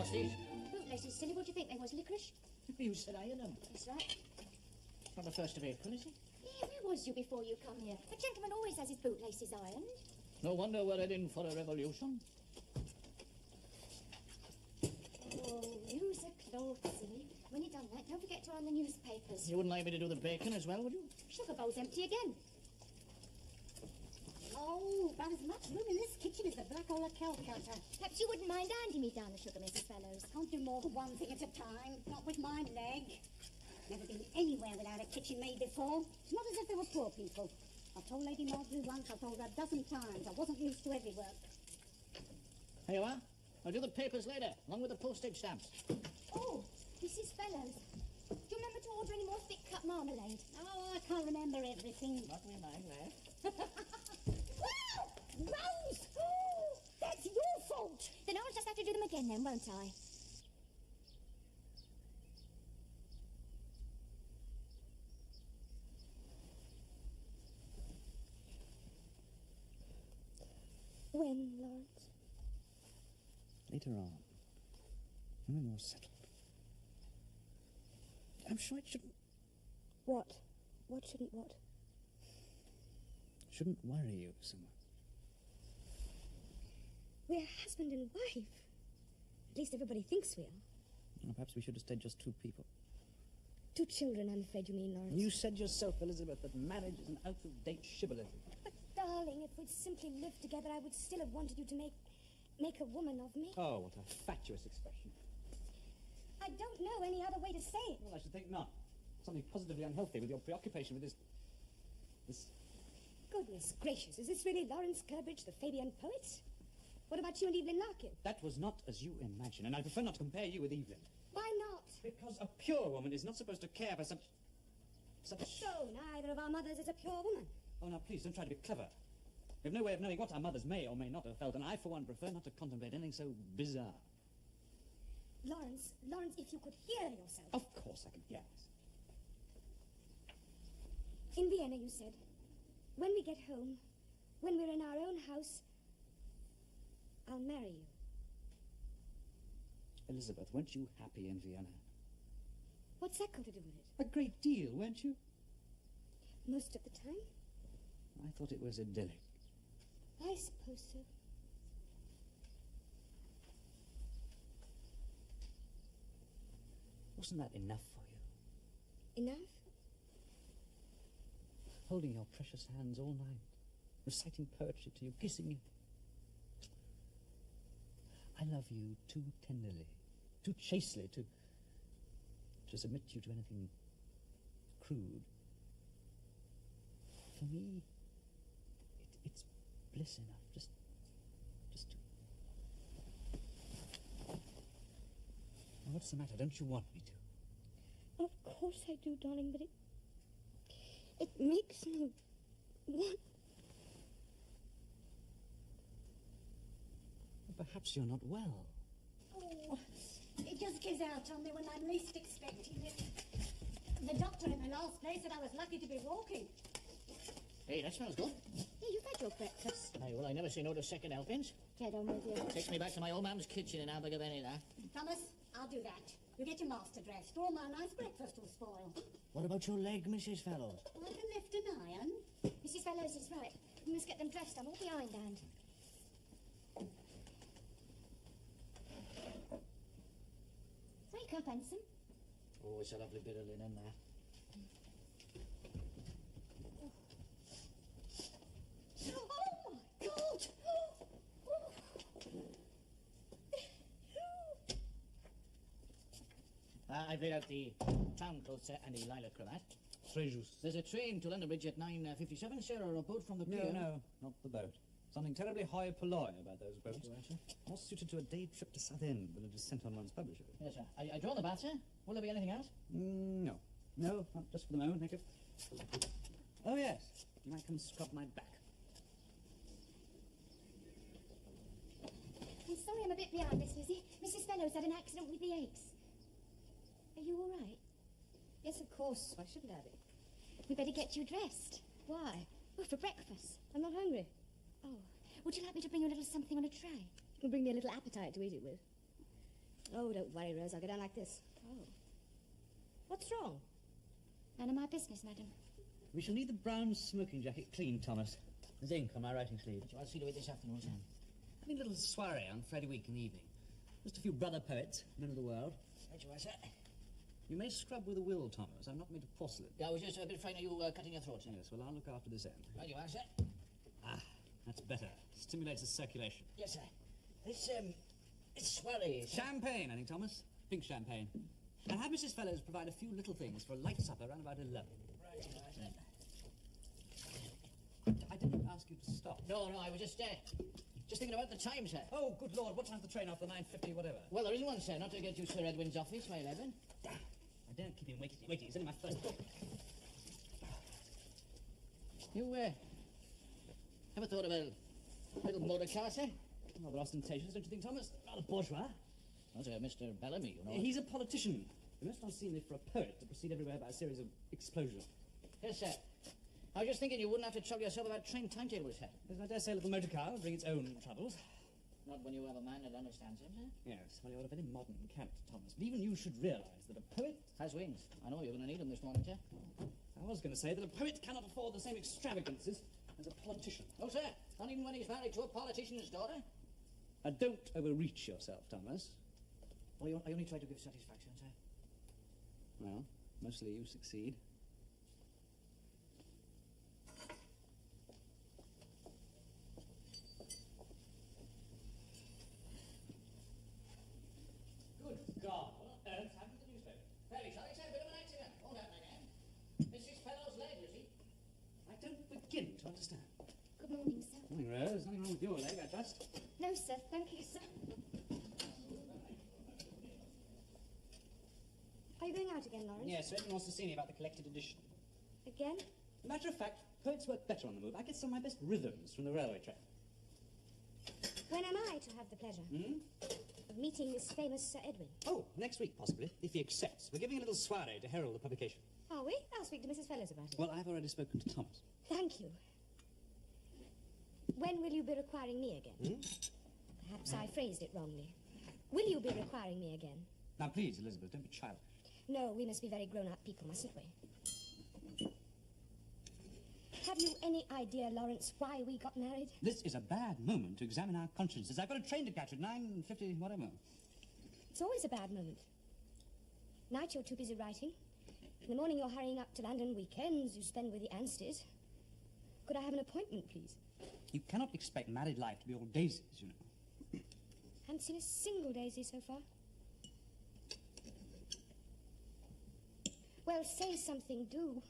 What's these? Bootlaces, silly. What do you think they was, licorice? You said iron them. That's right. It's not the 1st of April, is it? Yeah, where was you before you come here? A gentleman always has his bootlaces ironed. No wonder we're heading for a revolution. Oh, use a cloth, silly. When you've done that, don't forget to iron the newspapers. You wouldn't like me to do the bacon as well, would you? Sugar bowl's empty again. Oh, about as much room in this kitchen as the Black Hole of Calcutta. Perhaps you wouldn't mind handing me down the sugar, Mrs. Fellows. Can't do more than one thing at a time. Not with my leg. Never been anywhere without a kitchen maid before. It's not as if they were poor people. I've told Lady Marjorie once, I've told her a dozen times. I wasn't used to every work. Here you are. I'll do the papers later, along with the postage stamps. Oh, Mrs. Fellows. Do you remember to order any more thick-cut marmalade? Oh, I can't remember everything. Not me mind, lad. Rose! Oh, that's your fault! Then I'll just have to do them again then, won't I? When, Lawrence? Later on, when we're more settled. I'm sure it shouldn't... What? What shouldn't what? Shouldn't worry you so much. We're husband and wife. At least everybody thinks we are. Well, perhaps we should have stayed just two people. 2 children, I'm afraid you mean, Lawrence. You said yourself, Elizabeth, that marriage is an out-of-date shibboleth. But, darling, if we'd simply lived together, I would still have wanted you to make a woman of me. Oh, what a fatuous expression. I don't know any other way to say it. Well, I should think not. Something positively unhealthy with your preoccupation with this... Goodness gracious, is this really Lawrence Burbage, the Fabian poet? What about you and Evelyn Larkin? That was not as you imagine, and I prefer not to compare you with Evelyn. Why not? Because a pure woman is not supposed to care for such... So, neither of our mothers is a pure woman. Oh, now, please, don't try to be clever. We have no way of knowing what our mothers may or may not have felt, and I, for one, prefer not to contemplate anything so bizarre. Lawrence, if you could hear yourself. Of course I can hear this. In Vienna, you said, when we get home, when we're in our own house, I'll marry you. Elizabeth, weren't you happy in Vienna? What's that got to do with it? A great deal, weren't you? Most of the time. I thought it was idyllic. I suppose so. Wasn't that enough for you? Enough? Holding your precious hands all night, reciting poetry to you, kissing you. I love you too tenderly, too chastely to submit you to anything crude. For me, it's bliss enough, just to... Now, what's the matter? Don't you want me to? Of course I do, darling, but it makes me want... Perhaps you're not well. Oh, it just gives out on me when I'm least expecting it. The doctor in the last place said I was lucky to be walking. Hey, that smells good. Yeah, you've had your breakfast. Aye, well, I never say no to second helpings. Get on with you. Takes me back to my old man's kitchen in Abergavenny, that. Thomas, I'll do that. You get your master dressed, or my nice breakfast will spoil. What about your leg, Mrs. Fellows? I can lift an iron. Mrs. Fellows is right. We must get them dressed. I'm all behindhand. Wake up, Ensign. Oh, it's a lovely bit of linen, that. Oh, my God! I've laid out the town clothes set and the lilac cravat. Très juste. There's a train to London Bridge at 9:57, sir, or a boat from the pier. No, not the boat. Something terribly high polloi about those boats. Right, sir. More suited to a day trip to Southend than it is sent on one's publisher. Yes, sir. I draw the bath, sir. Will there be anything else? No, not just for the moment, thank you. Oh, yes. You might come scrub my back. I'm sorry I'm a bit behind, Miss Lizzie. Mrs. Fellows had an accident with the eggs. Are you all right? Yes, of course. Why shouldn't I be? We better get you dressed. Why? Oh, for breakfast. I'm not hungry. Oh, would you like me to bring you a little something on a tray? It'll bring me a little appetite to eat it with. Oh, don't worry, Rose. I'll go down like this. Oh. What's wrong? None of my business, madam. We shall need the brown smoking jacket clean, Thomas. There's ink on my writing sleeve. I'll see to it this afternoon, Sam. Having a little soiree on Friday week in the evening. Just a few brother poets, men of the world. Right you are, sir. You may scrub with a will, Thomas. I'm not made of porcelain. Yeah, I was just a bit frightened of you cutting your throat, sir. Yes, well, I'll look after this end. Right you are, sir. Ah, that's better. Stimulates the circulation. Yes, sir. This soiree, sir. Champagne, I think, Thomas. Pink champagne. And have Mrs. Fellows provide a few little things for a light supper around about 11. Right you are, sir. I didn't ask you to stop. No, I was just thinking about the time, sir. Oh, good Lord, what time's the train off the 9:50, whatever? Well, there isn't one, sir. Not to get to Sir Edwin's office by 11. I daren't keep him waiting. It's only my first book. You, ever thought of a little motor car, sir? Rather ostentatious, don't you think, Thomas? Rather bourgeois. That's Mr. Bellamy, you know. He's a politician. Most unseemly for a poet to proceed everywhere by a series of explosions. Yes, sir. I was just thinking you wouldn't have to trouble yourself about train timetables, sir. Yes, I dare say a little motor car will bring its own troubles. Not when you have a man that understands him, sir. Yes, well, you're a very modern cant, Thomas. But even you should realise that a poet... Has wings. I know you're going to need them this morning, sir. I was going to say that a poet cannot afford the same extravagances as a politician. Oh, sir. Not even when he's married to a politician's daughter. Don't overreach yourself, Thomas. Well, I only try to give satisfaction, sir. Well, mostly you succeed. Good God. What on earth happened to the newspaper? Very sorry, sir. A bit of an accident. Won't happen again. Mrs. Fellow's leg, you see. I don't begin to understand. Good morning, sir. Morning, Rose. Nothing wrong with your leg, I trust. No, sir. Thank you, sir. Are you going out again, Lawrence? Yes, so everyone wants to see me about the collected edition. Again? Matter of fact, poets work better on the move. I get some of my best rhythms from the railway track. When am I to have the pleasure of meeting this famous Sir Edwin? Oh, next week, possibly, if he accepts. We're giving a little soiree to herald the publication. Are we? I'll speak to Mrs. Fellows about it. Well, I've already spoken to Thomas. Thank you. When will you be requiring me again? Perhaps I phrased it wrongly. Will you be requiring me again? Now, please, Elizabeth, don't be childish. No, we must be very grown-up people, mustn't we? Have you any idea, Lawrence, why we got married? This is a bad moment to examine our consciences. I've got a train to catch at 9:50, whatever. It's always a bad moment. Night you're too busy writing. In the morning you're hurrying up to London. Weekends you spend with the Ansteds. Could I have an appointment, please? You cannot expect married life to be all daisies, you know. Haven't seen a single daisy so far. Well, say something, do.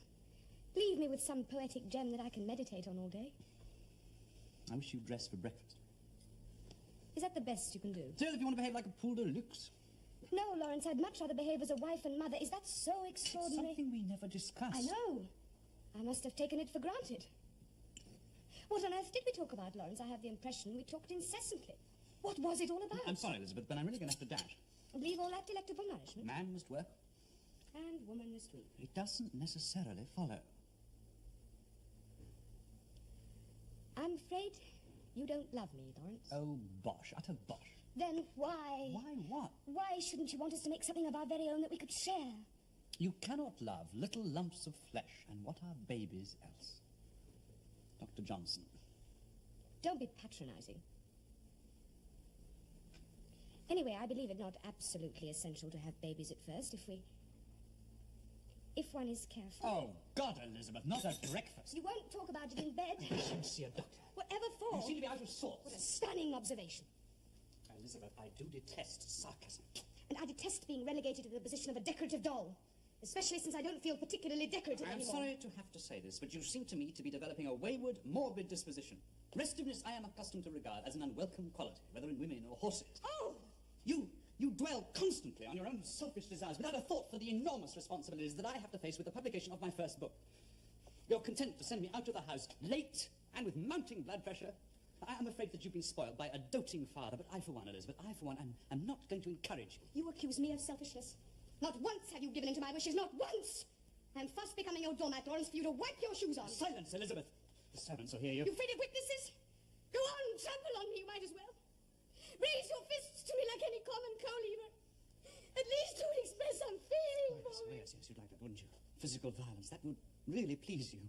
Leave me with some poetic gem that I can meditate on all day. I wish you'd dress for breakfast. Is that the best you can do? Still, if you want to behave like a poule de luxe. No, Lawrence, I'd much rather behave as a wife and mother. Is that so extraordinary? Something we never discussed. I know. I must have taken it for granted. What on earth did we talk about, Lawrence? I have the impression we talked incessantly. What was it all about? I'm sorry, Elizabeth, but I'm really going to have to dash. Leave all that delectable nourishment. Man must work. And woman must weep. It doesn't necessarily follow. I'm afraid you don't love me, Lawrence. Oh, bosh. Utter bosh. Then why? Why what? Why shouldn't you want us to make something of our very own that we could share? You cannot love little lumps of flesh, and what are babies else? Dr. Johnson. Don't be patronizing. Anyway, I believe it not absolutely essential to have babies at first if one is careful. Oh, God, Elizabeth, not at breakfast. You won't talk about it in bed. I should see a doctor. Whatever for? You seem to be out of sorts. What a stunning observation. Elizabeth, I do detest sarcasm. And I detest being relegated to the position of a decorative doll. Especially since I don't feel particularly decorative I'm anymore. sorry to have to say this, but you seem to me to be developing a wayward, morbid disposition. Restiveness I am accustomed to regard as an unwelcome quality, whether in women or horses. Oh! You dwell constantly on your own selfish desires without a thought for the enormous responsibilities that I have to face with the publication of my first book. You're content to send me out of the house late and with mounting blood pressure. I am afraid that you've been spoiled by a doting father, but I, for one, Elizabeth, am not going to encourage you. You accuse me of selfishness. Not once have you given in to my wishes, not once! I'm fast becoming your doormat, Lawrence, for you to wipe your shoes on. Silence, Elizabeth! The servants will hear you. You afraid of witnesses? Go on, trample on me, you might as well. Raise your fists to me like any common coal heaver. At least to express some feeling for me. Yes, you'd like that, wouldn't you? Physical violence, that would really please you.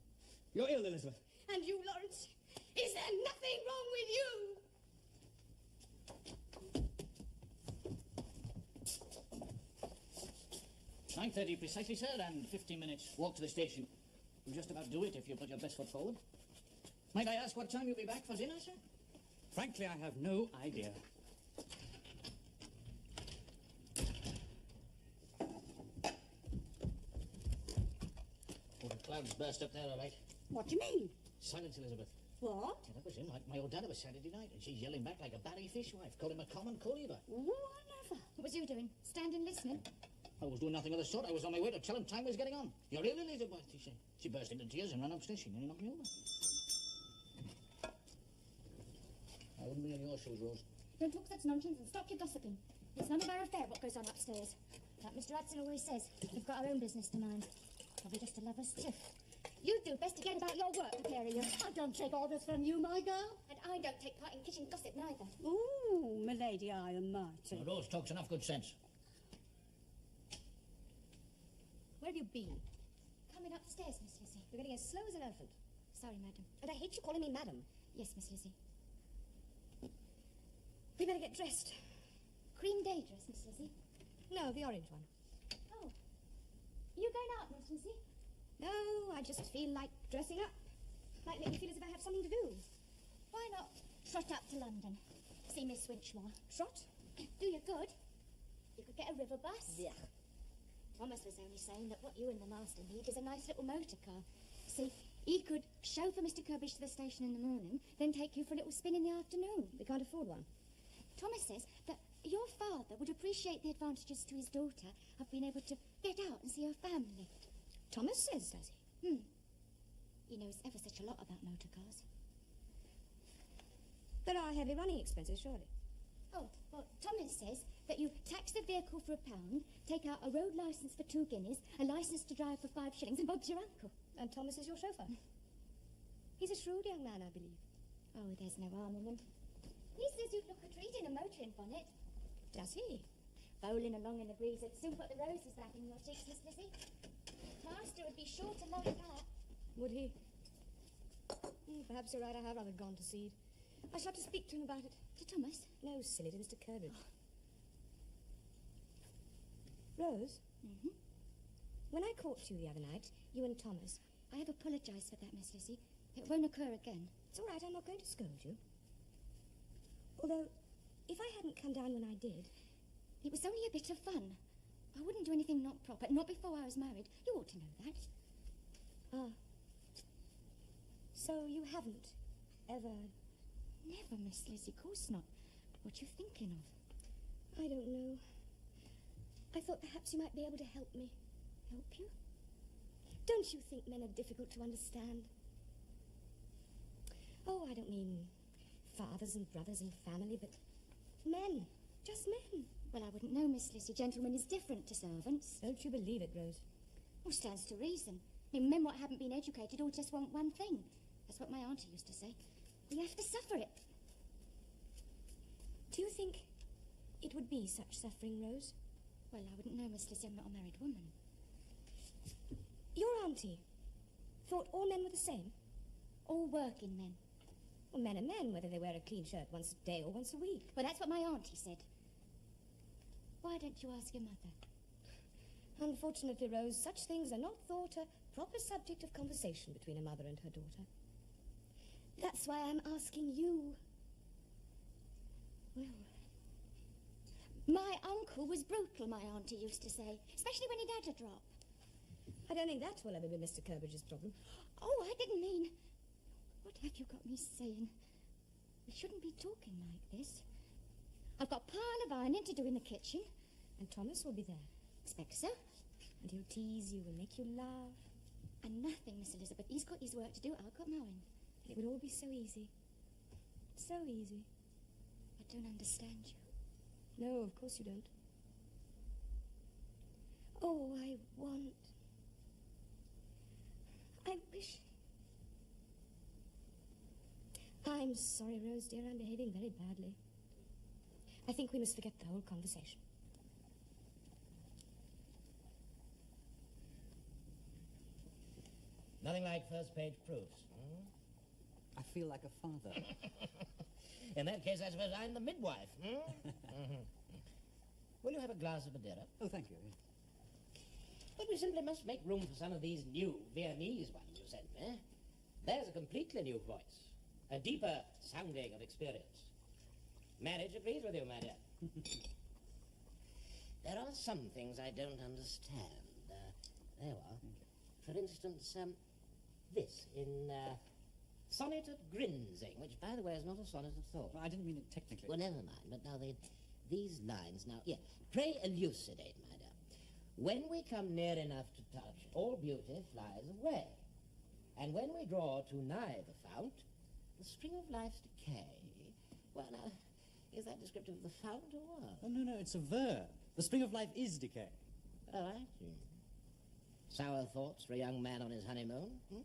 You're ill, Elizabeth. And you, Lawrence? Is there nothing wrong with you? 9:30 precisely, sir, and 15 minutes walk to the station. You'll just about do it if you put your best foot forward. Might I ask what time you'll be back for dinner, sir? Frankly, I have no idea. Oh, the clouds burst up there, all right. What do you mean? Silence, Elizabeth. What? Yeah, that was him, like my old dad of a Saturday night, and she's yelling back like a Barry fishwife, calling him a common collier. Oh, I never. What was you doing? Standing listening? I was doing nothing of the sort. I was on my way to tell him time was getting on. You're ill, Elizabeth, she said. She burst into tears and ran upstairs. She nearly knocked me over. I wouldn't be in your shoes, Rose. Don't talk such nonsense and stop your gossiping. It's none of our affair what goes on upstairs. Like Mr. Hudson always says, we've got our own business to mind. Probably just a lover's tiff. You do best to get about your work, the pair of you. I don't take orders from you, my girl. And I don't take part in kitchen gossip neither. Ooh, milady, I am mighty. Now, Rose talks enough good sense. Where have you been? Coming upstairs, Miss Lizzie. You're getting as slow as an elephant. Sorry, madam. And I hate you calling me madam. Yes, Miss Lizzie. We better get dressed. Cream day dress, Miss Lizzie. No, the orange one. Oh. You going out, Miss Lizzie? No, I just feel like dressing up. Might make me feel as if I have something to do. Why not trot up to London? See Miss Winchmore. Trot? Do you good? You could get a river bus. Yeah. Thomas was only saying that what you and the master need is a nice little motor car. See, he could chauffeur Mr. Curbage to the station in the morning, then take you for a little spin in the afternoon. We can't afford one. Thomas says that your father would appreciate the advantages to his daughter of being able to get out and see her family. Thomas says, does he? He knows ever such a lot about motor cars. There are heavy running expenses, surely. Oh, well, Thomas says that you tax the vehicle for £1, take out a road licence for 2 guineas, a licence to drive for 5 shillings, and Bob's your uncle. And Thomas is your chauffeur. He's a shrewd young man, I believe. Oh, there's no harm in him. He says you'd look a treat in a motoring bonnet. Does he? Bowling along in the breeze would soon put the roses back in your cheeks, Miss Lizzie. Master would be sure to like that. Would he? Perhaps you're right, I have rather gone to seed. I shall have to speak to him about it. To Thomas? No, silly, to Mr. Curbage. Rose? When I caught you the other night, you and Thomas... I have apologised for that, Miss Lizzie. It won't occur again. It's all right, I'm not going to scold you. Although, if I hadn't come down when I did... It was only a bit of fun. I wouldn't do anything not proper, not before I was married. You ought to know that. Ah. So you haven't ever... Never, Miss Lizzie, of course not. What you thinking of? I don't know. I thought perhaps you might be able to help me. Help you? Don't you think men are difficult to understand? Oh, I don't mean fathers and brothers and family, but men. Just men. Well, I wouldn't know, Miss Lizzie. Gentlemen is different to servants. Don't you believe it, Rose? Well, stands to reason. I mean, men what haven't been educated all just want one thing. That's what my auntie used to say. You have to suffer it. Do you think it would be such suffering, Rose? Well, I wouldn't know, Miss Lizzie. I'm not a married woman. Your auntie thought all men were the same? All working men. Well, men are men, whether they wear a clean shirt once a day or once a week. Well, that's what my auntie said. Why don't you ask your mother? Unfortunately, Rose, such things are not thought a proper subject of conversation between a mother and her daughter. That's why I'm asking you. Well, my uncle was brutal, my auntie used to say, especially when he'd had a drop. I don't think that will ever be Mr. Curbage's problem. Oh, I didn't mean... What have you got me saying? We shouldn't be talking like this. I've got a pile of ironing to do in the kitchen. And Thomas will be there. Expect so. And he'll tease you and make you laugh. And nothing, Miss Elizabeth. He's got his work to do. I've got mine. It would all be so easy. So easy. I don't understand you. No, of course you don't. Oh, I wish... I'm sorry, Rose, dear. I'm behaving very badly. I think we must forget the whole conversation. Nothing like first-page proofs. Hmm? I feel like a father. In that case, I suppose I'm the midwife. Hmm? Will you have a glass of Madeira? Oh, thank you. But we simply must make room for some of these new Viennese ones you sent me. There's a completely new voice, a deeper sounding of experience. Marriage agrees with you, my dear. There are some things I don't understand. There you are. For instance, this in Sonnet at Grinzing, which, by the way, is not a sonnet at all. Well, I didn't mean it technically. Well, never mind. But now these lines now... Yeah, pray elucidate, my dear. When we come near enough to touch, all beauty flies away. And when we draw too nigh the fount, the spring of life's decay. Well, now, is that descriptive of the fount or what? Oh, no, it's a verb. The spring of life is decay. Oh, I see. Sour thoughts for a young man on his honeymoon. Hmm?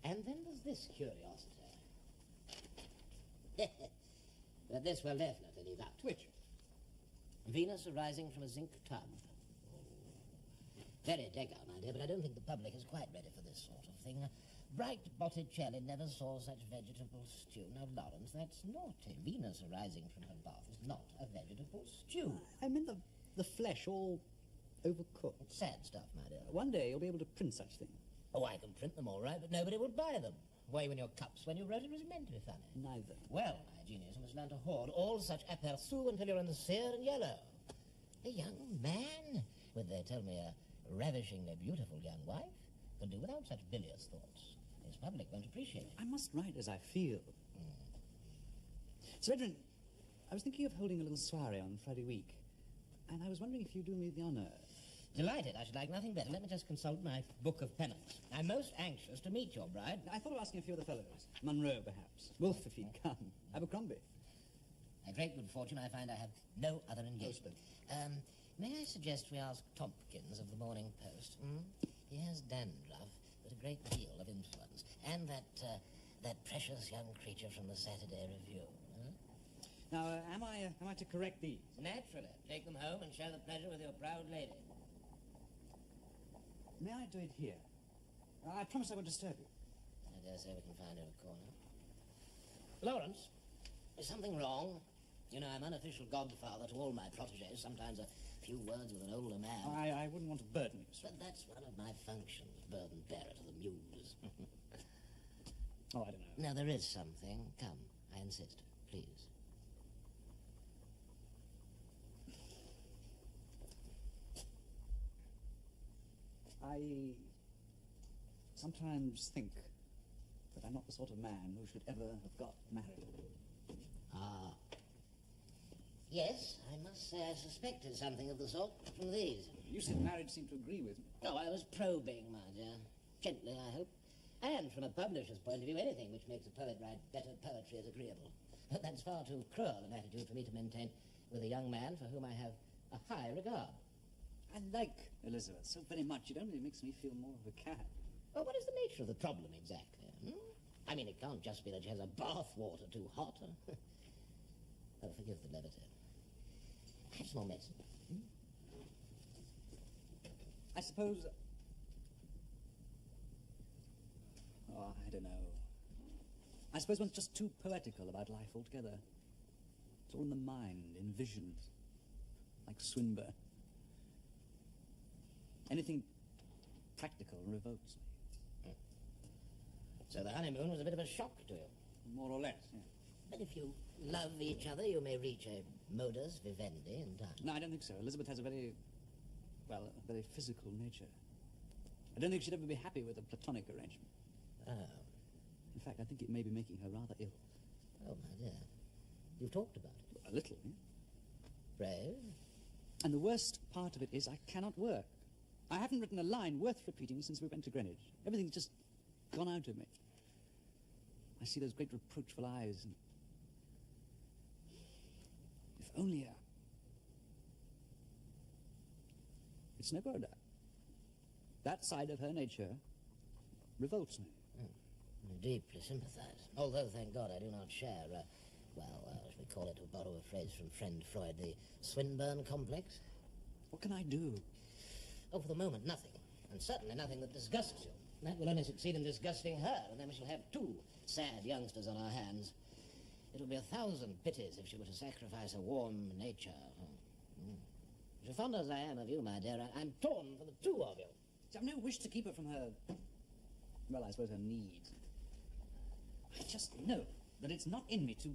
And then there's this curiosity. But this will definitely leave out. Which? Venus arising from a zinc tub. Very degar, my dear, but I don't think the public is quite ready for this sort of thing. Bright Botticelli never saw such vegetable stew. Now, Lawrence, that's naughty. Venus arising from her bath is not a vegetable stew. I meant the flesh all overcooked. It's sad stuff, my dear. One day you'll be able to print such things. Oh, I can print them all right, but nobody will buy them. Why, when your cups, when you wrote it, was meant to be funny. Neither. Well, my genius, you must learn to hoard all such aperçus until you're in the sere and yellow. A young man, with, they tell me, a ravishingly beautiful young wife, could do without such bilious thoughts. His public won't appreciate it. I must write as I feel. Sir Edwin, I was thinking of holding a little soiree on Friday week, and I was wondering if you'd do me the honour. Delighted. I should like nothing better. Let me just consult my book of penance. I'm most anxious to meet your bride. I thought of asking a few other fellows. Munro, perhaps. Wolfe, if he'd come. Abercrombie. By great good fortune, I find I have no other engagement. May I suggest we ask Tompkins of the Morning Post? Hmm? He has dandruff, but a great deal of influence. And that precious young creature from the Saturday Review. Huh? Now, am I to correct these? Naturally. Take them home and share the pleasure with your proud lady. May I do it here? I promise I won't disturb you. I dare say we can find her a corner. Lawrence, is something wrong? You know, I'm unofficial godfather to all my protégés. Sometimes a few words with an older man. I wouldn't want to burden you, sir. But that's one of my functions, burden bearer to the muse. Oh, I don't know. Now, there is something. Come, I insist. Please. I sometimes think that I'm not the sort of man who should ever have got married. Ah. Yes, I must say I suspected something of the sort from these. You said marriage seemed to agree with me. Oh, I was probing, my dear. Gently, I hope. And from a publisher's point of view, anything which makes a poet write better poetry is agreeable. But that's far too cruel an attitude for me to maintain with a young man for whom I have a high regard. I like Elizabeth so very much, it only makes me feel more of a cad. Well, what is the nature of the problem exactly? Hmm? I mean, it can't just be that she has a bath water too hot. Oh, forgive the levity. Have some more medicine. Hmm? I suppose... Oh, I don't know. I suppose one's just too poetical about life altogether. It's all in the mind, in visions, like Swinburne. Anything practical revolts me. So the honeymoon was a bit of a shock to you? More or less, yeah. But if you love each other, you may reach a modus vivendi in time. No, I don't think so. Elizabeth has a very physical nature. I don't think she'd ever be happy with a platonic arrangement. Oh. In fact, I think it may be making her rather ill. Oh, my dear. You've talked about it? A little, yeah. Brave? And the worst part of it is I cannot work. I haven't written a line worth repeating since we went to Greenwich. Everything's just gone out of me. I see those great reproachful eyes, and if only it's no good. That side of her nature revolts me. I deeply sympathize. Although, thank God, I do not share, shall we call it, to borrow a phrase from friend Freud, the Swinburne complex? What can I do? Oh, for the moment, nothing. And certainly nothing that disgusts you. That will only succeed in disgusting her, and then we shall have two sad youngsters on our hands. It would be 1,000 pities if she were to sacrifice a warm nature. As fond as I am of you, my dear, I'm torn for the two of you. I've no wish to keep her from her... well, I suppose her need. I just know that it's not in me to...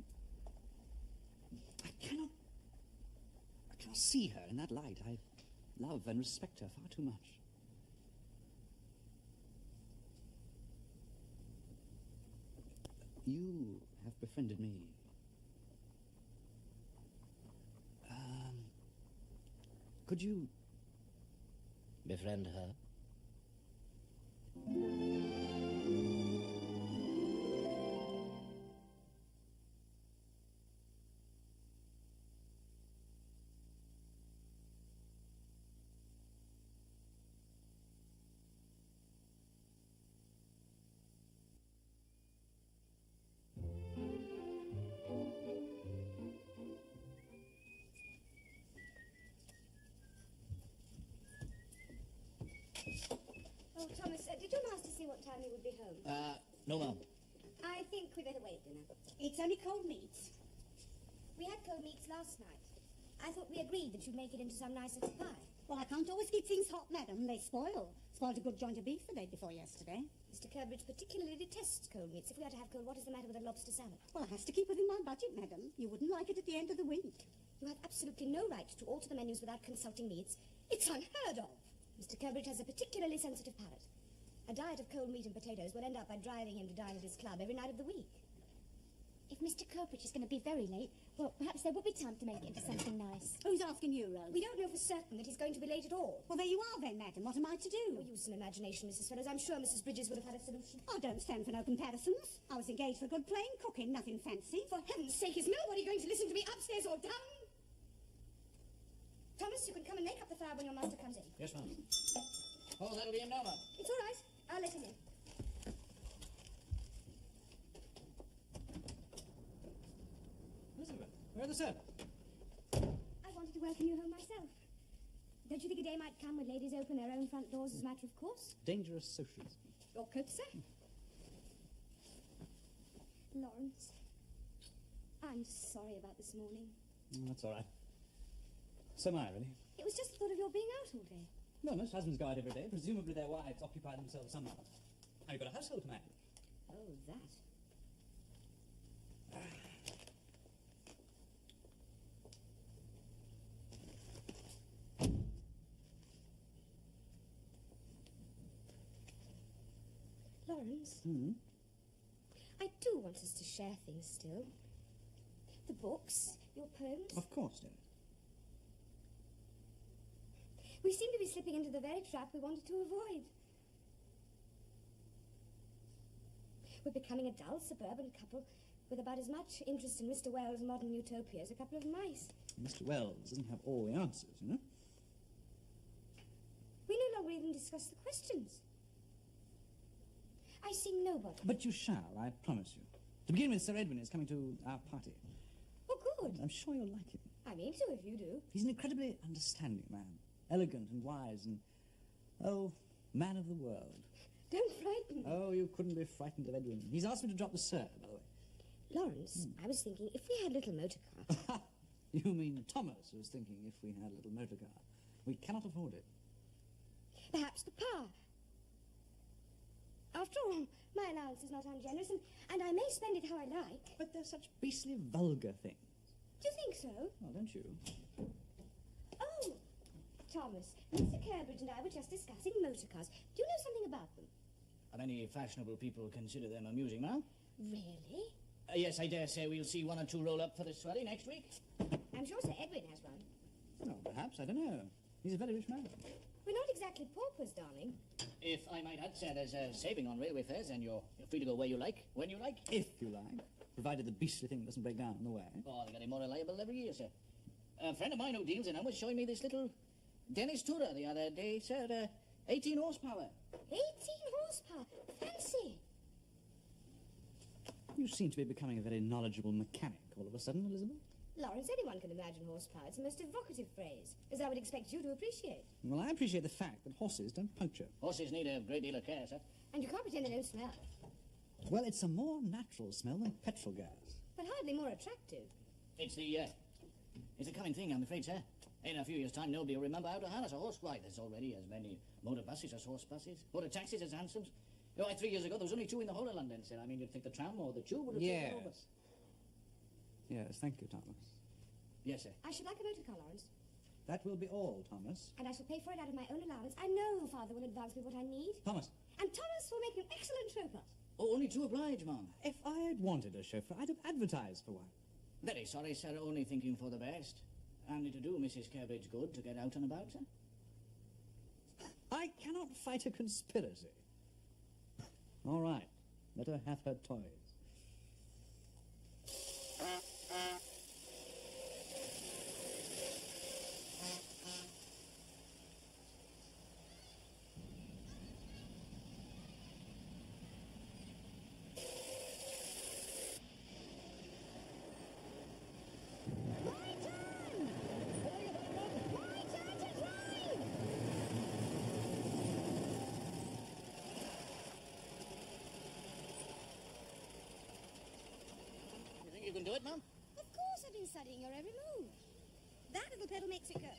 I cannot see her in that light. I love and respect her far too much. You have befriended me. Could you... befriend her? Oh, Thomas, did your master see what time he would be home? No, ma'am. I think we better wait dinner. It's only cold meats. We had cold meats last night. I thought we agreed that you'd make it into some nice little pie. Well, I can't always keep things hot, madam. They spoil. Spoiled a good joint of beef the day before yesterday. Mr. Curbridge particularly detests cold meats. If we are to have cold, what is the matter with a lobster salad? Well, it has to keep within my budget, madam. You wouldn't like it at the end of the week. You have absolutely no right to alter the menus without consulting me. It's unheard of. Mr. Curbridge has a particularly sensitive palate. A diet of cold meat and potatoes will end up by driving him to dine at his club every night of the week. If Mr. Curbridge is going to be very late, well, perhaps there will be time to make it into something nice. Who's asking you, Rose? We don't know for certain that he's going to be late at all. Well, there you are then, madam. What am I to do? Oh, use some imagination, Mrs. Fellows. I'm sure Mrs. Bridges would have had a solution. I don't stand for no comparisons. I was engaged for good plain cooking, nothing fancy. For heaven's sake, is nobody going to listen to me upstairs or down? Thomas, you can come and make up the fire when your master comes in. Yes, ma'am. Oh, that'll be him now, ma'am. It's all right. I'll let him in. Elizabeth, where are the servants? I wanted to welcome you home myself. Don't you think a day might come when ladies open their own front doors as a matter of course? Dangerous socialism. Your coat, sir? Lawrence, I'm sorry about this morning. That's all right. So am I, really. It was just the thought of your being out all day. No, most husbands go out every day. Presumably their wives occupy themselves somehow. Have you got a household to manage? Oh, that. Lawrence, I do want us to share things still. The books, your poems. Of course, dear. We seem to be slipping into the very trap we wanted to avoid. We're becoming a dull suburban couple with about as much interest in Mr. Wells' modern utopia as a couple of mice. Mr. Wells doesn't have all the answers, you know. We no longer even discuss the questions. I see nobody. But you shall, I promise you. To begin with, Sir Edwin is coming to our party. Oh, good. I'm sure you'll like him. I mean to if you do. He's an incredibly understanding man. Elegant and wise and, oh, man of the world. Don't frighten me. Oh, you couldn't be frightened of Edwin. He's asked me to drop the sir, by the way. Lawrence, I was thinking if we had a little motor car. You mean Thomas was thinking if we had a little motor car. We cannot afford it. Perhaps Papa. After all, my allowance is not ungenerous, and I may spend it how I like. But they're such beastly vulgar things. Do you think so? Oh, don't you? Oh, Thomas, Mr. Curbridge and I were just discussing motor cars. Do you know something about them? Many fashionable people consider them amusing, ma'am. Really? Yes, I dare say we'll see one or two roll up for the Swelly next week. I'm sure Sir Edwin has one. Well, perhaps, I don't know. He's a very rich man. We're not exactly paupers, darling. If I might add, sir, there's a saving on railway fares, and you're free to go where you like, when you like. If you like. Provided the beastly thing doesn't break down on the way. Oh, they're getting more reliable every year, sir. A friend of mine who deals in them was showing me this little Dennis Tourer the other day, sir. 18 horsepower. 18 horsepower. Fancy. You seem to be becoming a very knowledgeable mechanic all of a sudden, Elizabeth. Lawrence, anyone can imagine horsepower. It's a most evocative phrase, as I would expect you to appreciate. Well, I appreciate the fact that horses don't puncture. Horses need a great deal of care, sir. And you can't pretend they don't smell. Well, it's a more natural smell than petrol gas. But hardly more attractive. It's a coming thing, I'm afraid, sir. In a few years' time, nobody will remember how to harness a horse. Why, there's already as many motor buses as horse buses, motor taxis as hansoms. You know, 3 years ago, there was only 2 in the whole of London, sir. I mean, you'd think the tram or the tube would have taken over. Yes, thank you, Thomas. Yes, sir. I should like a motor car, Lawrence. That will be all, Thomas. And I shall pay for it out of my own allowance. I know Father will advance me what I need. Thomas, And Thomas will make an excellent chauffeur. Oh, only to oblige, ma'am. if I had wanted a chauffeur, I'd have advertised for one. Very sorry, sir. Only thinking for the best. And it'll do Mrs. Cabbage good to get out and about, sir. I cannot fight a conspiracy. All right, let her have her toys. You think you can do it, ma'am? Of course I've been studying your every move. That little pedal makes it go.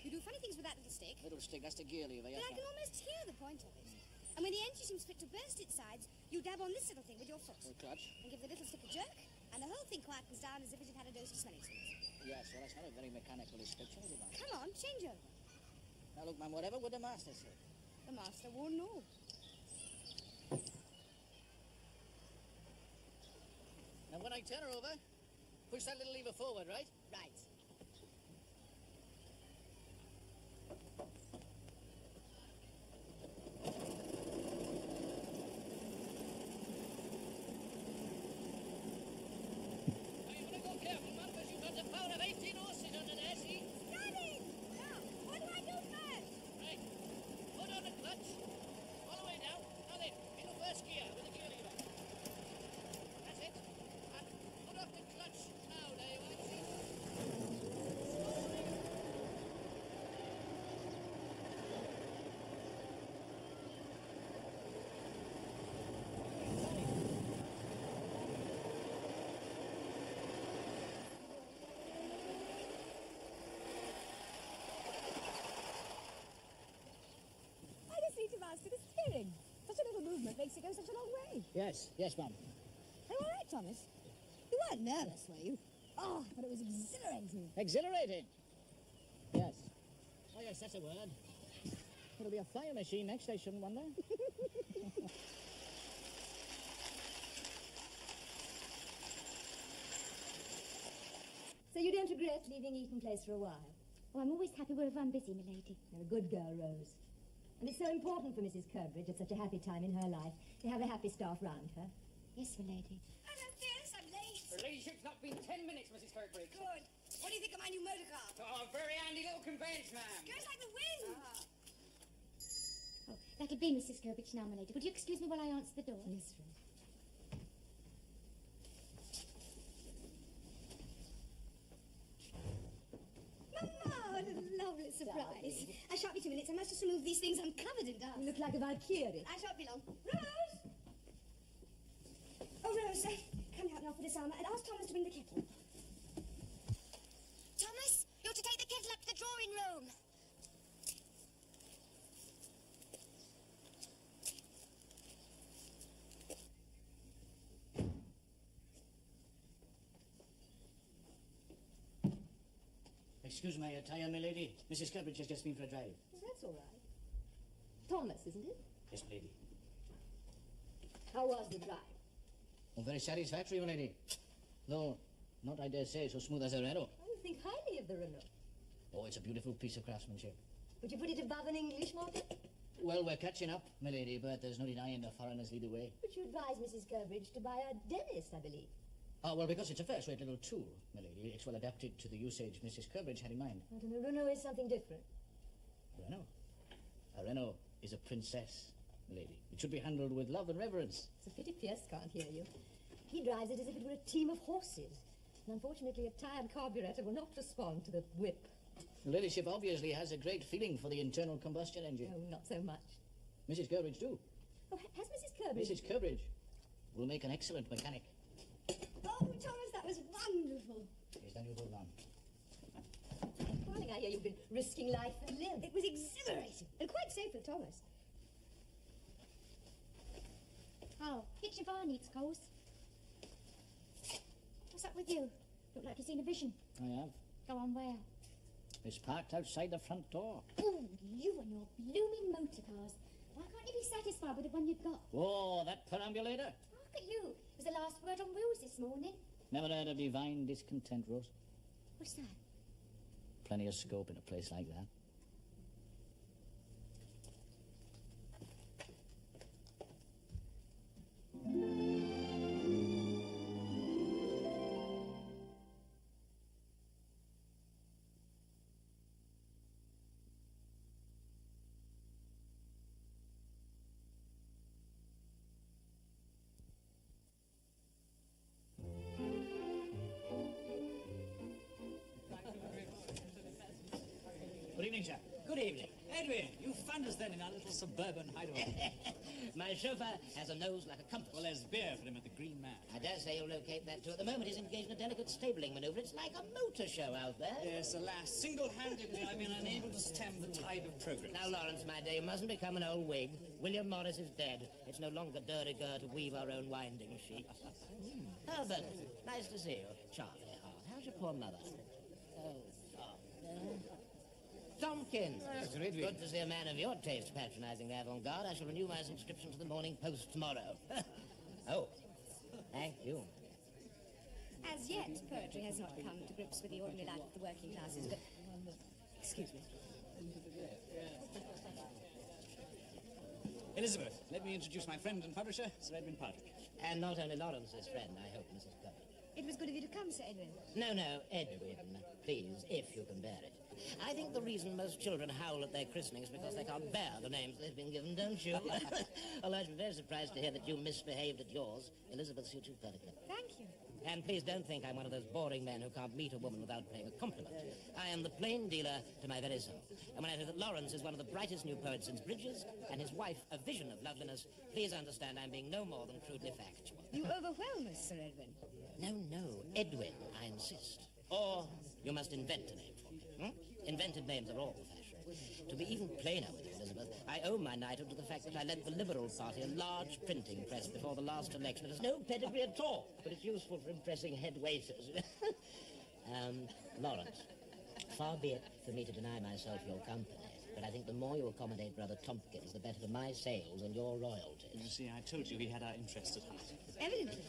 You do funny things with that little stick. Little stick, that's the gear lever, But yes, I can ma'am. almost hear the point of it. And when the engine seems fit to burst its sides, you dab on this little thing with your foot. Little clutch. And give the little stick a jerk, and the whole thing quietens down as if it had had a dose of smelling salts. Yes, well, that's not a very mechanical description, is it, ma'am? Come on, change over. Now, look, ma'am, whatever would the master say? The master won't know. Now, when I turn her over, push that little lever forward, right? Right. Now, you want to go careful, ma'am, because you've got the power of 18 horses under there, see? Steady! Now, what do I do first? Right. Hold on the clutch. All the way down. Now then, in the first gear with the gear lever. That's it. And put off the clutch. Now, there you are, see? I just need to master the steering. Such a little movement makes it go such a long way. Yes, ma'am. Are you all right, Thomas? You weren't nervous, were you? Oh, but it was exhilarating. Exhilarating. Yes. Oh, yes, that's a word. It'll be a fire machine next, I shouldn't wonder. So you don't regret leaving Eton Place for a while? Oh, I'm always happy wherever I'm busy, milady. You're a good girl, Rose. And it's so important for Mrs. Curbridge at such a happy time in her life to have a happy staff round her. Yes, milady. Hello, dearest, I'm late. Her ladyship's not been 10 minutes, Mrs. Kirkbride. Good. What do you think of my new motor car? Oh, a very handy little conveyance, ma'am. Goes like the wind. Oh, that'll be Mrs. Gurbridge now, milady. Would you excuse me while I answer the door? Yes, Rose. Mama, what a lovely surprise. I shan't be 2 minutes. I must just remove these things. I'm covered in dust. You look like a Valkyrie. I shan't be long. Rose! Oh, Rose, come out now for this armour and ask Thomas to bring the kettle. Thomas, you're to take the kettle up to the drawing room. Excuse my attire, my lady. Mrs. Curbridge has just been for a drive. That's all right. Thomas, isn't it? Yes, my lady. How was the drive? Oh, very satisfactory, my lady. Though, not, I dare say, so smooth as a Renault. I think highly of the Renault. Oh, it's a beautiful piece of craftsmanship. Would you put it above an English market? Well, we're catching up, my lady, but there's no denying the foreigners lead the way. But you advise Mrs. Curbridge to buy a dentist, I believe. Oh, well, because it's a first-rate little tool, my lady. It's well adapted to the usage Mrs. Curbridge had in mind. But a Renault is something different. Renault? A Renault is a princess, my lady. It should be handled with love and reverence. It's a pity Pierce can't hear you. He drives it as if it were a team of horses. And unfortunately, a tired carburetor will not respond to the whip. Her ladyship obviously has a great feeling for the internal combustion engine. No, not so much. Mrs. Curbridge, too. Oh, has Mrs. Kirby? Mrs. Curbridge will make an excellent mechanic. Oh, Thomas, that was wonderful. Yes, then you hold on. Darling, I hear you've been risking life and limb. It was exhilarating and quite safe with Thomas. Oh, kitchen fire needs coals. What's up with you? Look like you've seen a vision. I have. Go on, where? It's parked outside the front door. Oh, you and your blooming motor cars. Why can't you be satisfied with the one you've got? Oh, that perambulator. Look at you. It was the last word on wheels this morning. Never heard of divine discontent, Rose. What's that? Plenty of scope in a place like that. Good evening, sir. Good evening. Edwin, you found us then in our little suburban hideaway. My chauffeur has a nose like a compass. Well, there's beer for him at the Green Man. I dare say you'll locate that too. At the moment, he's engaged in a delicate stabling manoeuvre. It's like a motor show out there. Yes, alas, single-handedly I've been unable to stem the tide of progress. Now, Lawrence, my dear, you mustn't become an old wig. William Morris is dead. It's no longer de rigueur to weave our own winding sheets. Herbert, nice to see you. Charlie Hart, how's your poor mother? Oh, Tompkins. Good to see a man of your taste patronizing the avant-garde. I shall renew my subscription to the Morning Post tomorrow. Oh, thank you. As yet, poetry has not come to grips with the ordinary life of the working classes, but... Excuse me. Elizabeth, let me introduce my friend and publisher, Sir Edwin Partridge. And not only Lawrence's friend, I hope, Mrs. Covey. It was good of you to come, Sir Edwin. No, Edwin, please, if you can bear it. I think the reason most children howl at their christenings is because they can't bear the names they've been given, don't you? Although I'd be very surprised to hear that you misbehaved at yours. Elizabeth suits you perfectly. Thank you. And please don't think I'm one of those boring men who can't meet a woman without paying a compliment. I am the plain dealer to my very soul. And when I say that Lawrence is one of the brightest new poets since Bridges, and his wife a vision of loveliness, please understand I'm being no more than crudely factual. You overwhelm us, Sir Edwin. No, Edwin, I insist. Or you must invent a name for me. Invented names are all the fashion. To be even plainer with you, Elizabeth, I owe my knighthood to the fact that I led the Liberal Party a large printing press before the last election. It has no pedigree at all, but it's useful for impressing head waiters. Lawrence, far be it for me to deny myself your company, but I think the more you accommodate Brother Tompkins, the better for my sales and your royalties. You see, I told you he had our interests at heart. Evidently.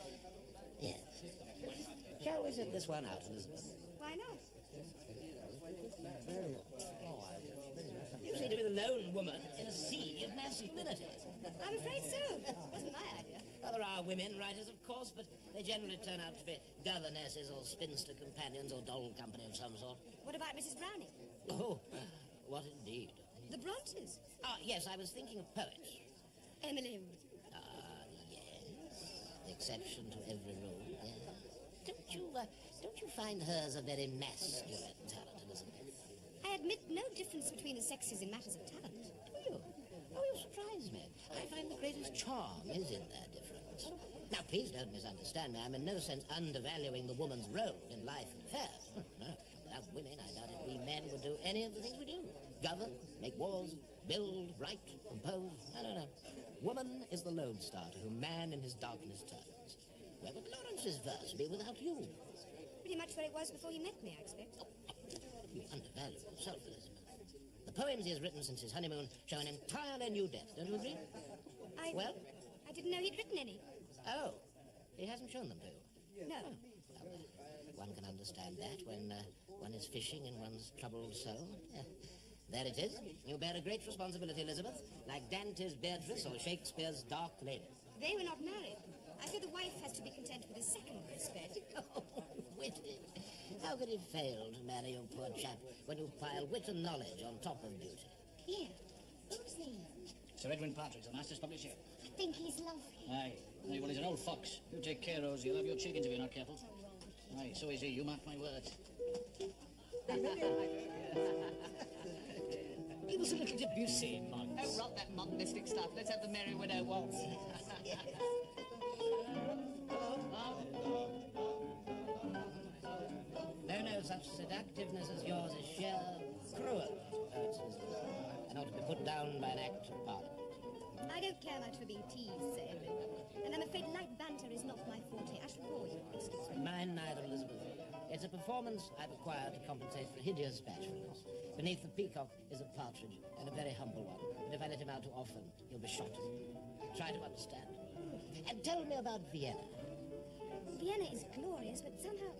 Yes. Shall we sit this one out, Elizabeth? Why not? You seem to be the lone woman in a sea of masculinity. I'm afraid so. Wasn't my idea. Well, there are women writers, of course, but they generally turn out to be governesses or spinster companions or doll company of some sort. What about Mrs. Browning? Oh, what indeed. The Brontes? Ah, yes, I was thinking of poets. Emily. Yes. The exception to every rule. Yeah. Don't you find hers a very masculine talent, Elizabeth? I admit no difference between the sexes in matters of talent. Do you? Oh, you surprise me. I find the greatest charm is in their difference. Now, please don't misunderstand me. I'm in no sense undervaluing the woman's role in life and affairs. No, without women, I doubt if we men would do any of the things we do. Govern, make wars, build, write, compose. No. Woman is the lodestar to whom man in his darkness turns. Where would Lawrence's verse be without you? Pretty much where it was before you met me, I expect. You undervalue yourself, Elizabeth. The poems he has written since his honeymoon show an entirely new depth, don't you agree? Well? I didn't know he'd written any. Oh, he hasn't shown them to you? No. Oh, well, one can understand that when one is fishing in one's troubled soul. There it is. You bear a great responsibility, Elizabeth, like Dante's Beatrice or Shakespeare's Dark Lady. They were not married. I fear the wife has to be content with a second respect. Oh, witty. How could he fail to marry you, poor chap, when you pile wit and knowledge on top of beauty? Here. Who's he? Sir Edwin Partridge, the master's publisher. I think he's lovely. Aye. Well, he's an old fox. You take care, Rose. You'll have your chickens if you're not careful. Aye, so is he. You mark my words. give us a little Debussy, Muggs? Oh, rot that modernistic stuff. Let's have the Merry Widow waltz. No such seductiveness as yours is sheer cruelty, poets, and ought to be put down by an act of parliament. I don't care much for being teased, Sir Edwin. And I'm afraid light banter is not my forte. I should bore you. Excuse me. Mine neither, Elizabeth. It's a performance I've acquired to compensate for hideous bashfulness. Beneath the peacock is a partridge, and a very humble one. And if I let him out too often, he'll be shot. Try to understand. And tell me about Vienna. Vienna is glorious, but somehow...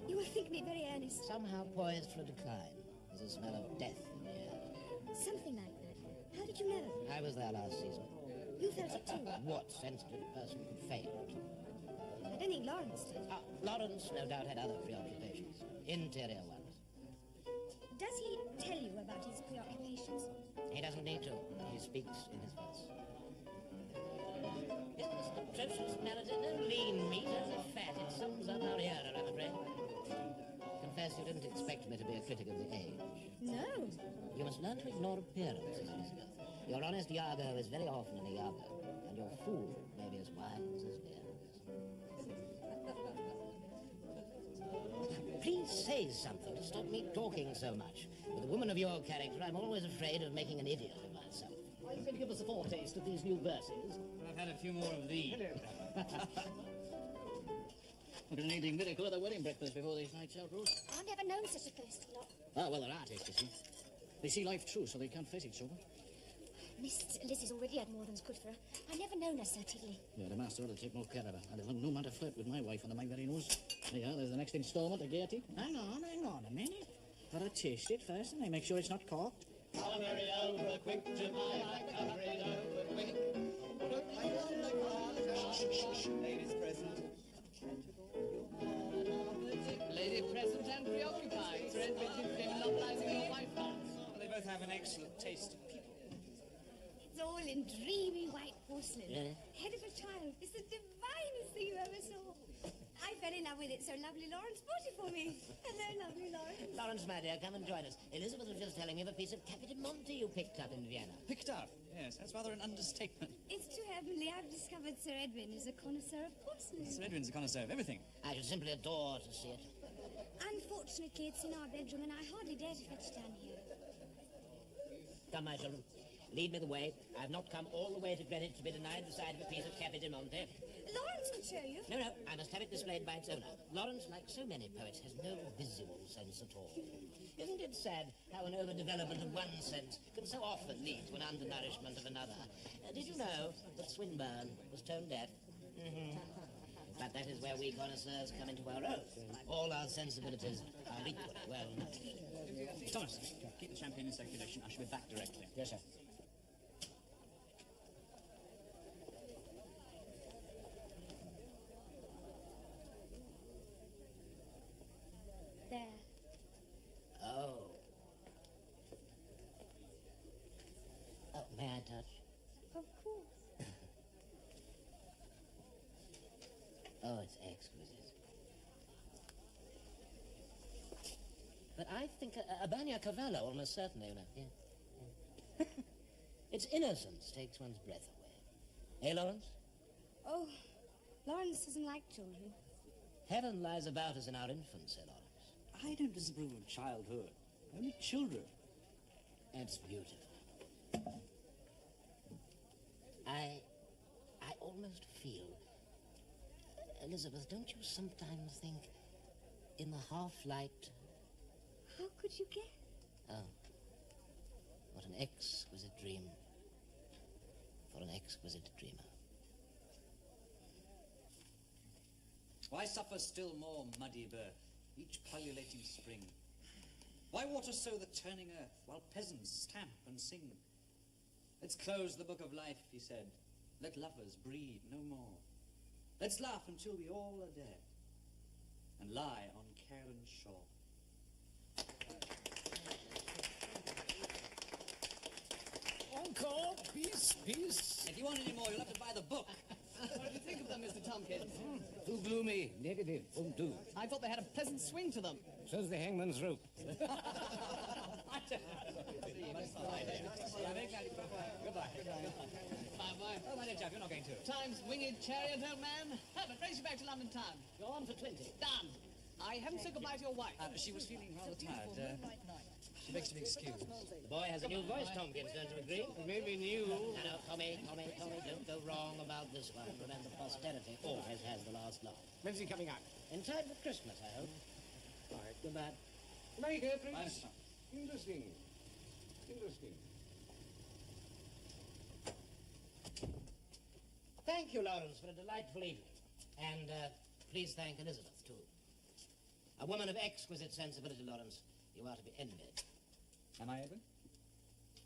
You will think me very earnest. Somehow poised for a decline. There's a smell of death in the air. Something like that. How did you know? I was there last season. You felt it too. What sensitive person could fail? I don't think Lawrence did. Lawrence no doubt had other preoccupations. Interior ones. Does he tell you about his preoccupations? He doesn't need to. He speaks in his voice. Isn't this an atrocious melody? No lean meat, only fat. It sums up our era, I'm afraid. Confess you didn't expect me to be a critic of the age. No. You must learn to ignore appearances, Elizabeth. Your honest Iago is very often an Iago, and your fool may be as wise as Venus. Please say something to stop me talking so much. With a woman of your character, I'm always afraid of making an idiot of myself. Are you going to give us a foretaste of these new verses? I've had a few more of these. We're going to need a miracle at the wedding breakfast before these nights out, Rose. I've never known such a thirsty lot. Ah, well, they're artists, you see. They see life true, so they can't face it sober. Miss Lizzie's already had more than's good for her. I never known her so tiddly. Yeah, the master ought to take more care of her. I'd have no man to flirt with my wife under my very nose. Yeah, there's the next instalment of gaiety. Hang on a minute. Gotta taste it first, and I make sure it's not corked. I'll hurry over quick to my I'll hurry over quick. Put me on the car. Ladies present. Lady present and preoccupied. Thread between monopolizing your wife. Well, they both have an excellent taste of people. It's all in dreamy white porcelain. Really? Head of a child. It's the divinest thing you ever saw. I fell in love with it so lovely Lawrence bought it for me. Hello, lovely Lawrence. Lawrence, my dear, come and join us. Elizabeth was just telling me of a piece of Capodimonte you picked up in Vienna. Picked up? Yes, that's rather an understatement. It's too heavenly. I've discovered Sir Edwin is a connoisseur of porcelain. Sir Edwin's a connoisseur of everything. I should simply adore to see it. Unfortunately, it's in our bedroom, and I hardly dare to fetch it down here. Come, my children. Lead me the way. I've not come all the way to Greenwich to be denied the sight of a piece of Capodimonte. Lawrence could show you. No, I must have it displayed by its owner. Lawrence, like so many poets, has no visual sense at all. Isn't it sad how an overdevelopment of one sense can so often lead to an undernourishment of another? Did you know that Swinburne was tone deaf? Mm-hmm. But that is where we connoisseurs come into our own. All our sensibilities are equally well nourished. Thomas, keep the champagne in circulation. I shall be back directly. Yes, sir. There. Oh. Oh, may I touch? Of course. Oh, it's exquisite. But I think a Bagnacavallo almost certainly, you know. Yeah. Its innocence takes one's breath away. Eh, Lawrence? Oh, Lawrence doesn't like children. Heaven lies about us in our infancy, Lawrence. I don't disapprove of childhood. Only children. It's beautiful. I almost feel... Elizabeth, don't you sometimes think in the half-light... How could you guess? Oh, what an exquisite dream for an exquisite dreamer. Why suffer still more muddy birth, each pullulating spring? Why water sow the turning earth, while peasants stamp and sing? Let's close the book of life, he said. Let lovers breed no more. Let's laugh until we all are dead, and lie on Cairn's shore. Encore, peace. If you want any more, you'll have to buy the book. What did you think of them, Mr. Tompkins? Too gloomy. Negative. Won't do. I thought they had a pleasant swing to them. So's the hangman's rope. I Goodbye. Bye-bye. Oh, my dear chap, you're not going to. Time's winged chariot, old man. Herbert, race you back to London town. Go on for 20. Done. I haven't said goodbye to your wife. She was feeling rather tired. She begs to be excused. The boy has a new voice, Tompkins, don't you agree? Maybe new. No, Tommy, don't go wrong about this one. Remember, posterity always has the last laugh. When's he coming out? In time for Christmas, I hope. All right. Goodbye. May here, please. Nice. Interesting. Interesting. Thank you, Lawrence, for a delightful evening. And please thank Elizabeth, too. A woman of exquisite sensibility, Lawrence. You are to be envied. Am I, Edwin?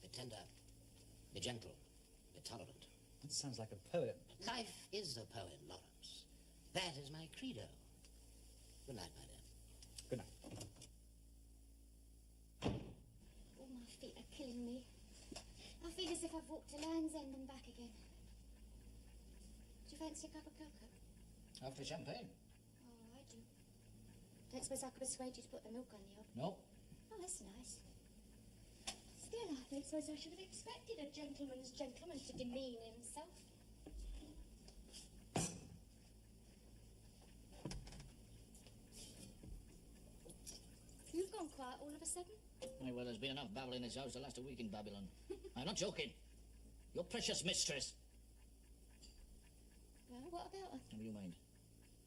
Be tender, be gentle, be tolerant. That sounds like a poem. Life is a poem, Lawrence. That is my credo. Good night, my dear. Good night. Oh, my feet are killing me. I feel as if I've walked to Land's End and back again. Do you fancy a cup of cocoa? After champagne? Oh, I do. Don't suppose I could persuade you to put the milk on the hob? No. Oh, that's nice. Still, I don't suppose I should have expected a gentleman's gentleman to demean himself. You've gone quiet all of a sudden. Aye, well, there's been enough babble in this house to last a week in Babylon. I'm not joking. Your precious mistress. Well, what about her? Never you mind.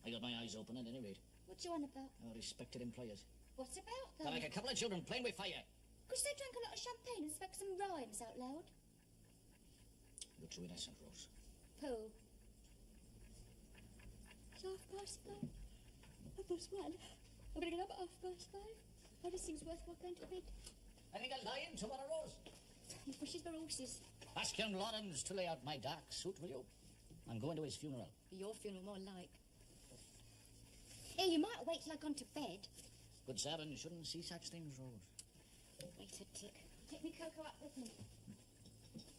I got my eyes open at any rate. What do you want about? Our respected employers. What about They're them? like a couple of children playing with fire. Because they drank a lot of champagne and spoke some rhymes out loud. You're too innocent, Rose. Pooh. It's 5:30. 1:30. I'm going to get up at 5:30. Oh, this thing's worth what going to bed. I think I'll lie in tomorrow, Rose. He pushes the horses. Ask young Lawrence to lay out my dark suit, will you? I'm going to his funeral. Your funeral, more like. Here, you might wait till I've gone to bed. Good servant shouldn't see such things, Rose. Wait a tick. Take me cocoa up with me.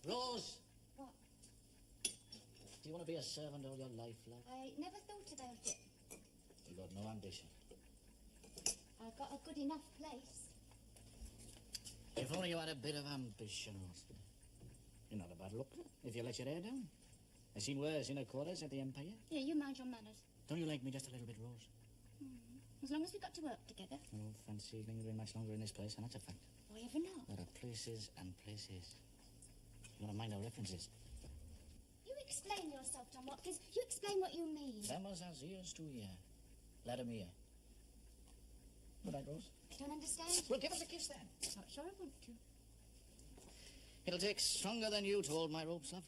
Rose! What? Do you want to be a servant all your life, love? I never thought about it. You got no ambition. I've got a good enough place. If only you had a bit of ambition, Rose. You're not a bad looker, if you let your hair down. I've seen worse inner quarters at the Empire. Yeah, you mind your manners. Don't you like me just a little bit, Rose? As long as we've got to work together. I don't fancy lingering much longer in this place, and that's a fact. Why ever not? There are places and places. You want to mind our references? You explain yourself, Tom Watkins. You explain what you mean. Them as has ears to hear. Let 'em hear. Good night, Rose. I don't understand. Well, give us a kiss then. Not sure I want to. It'll take stronger than you to hold my ropes, love.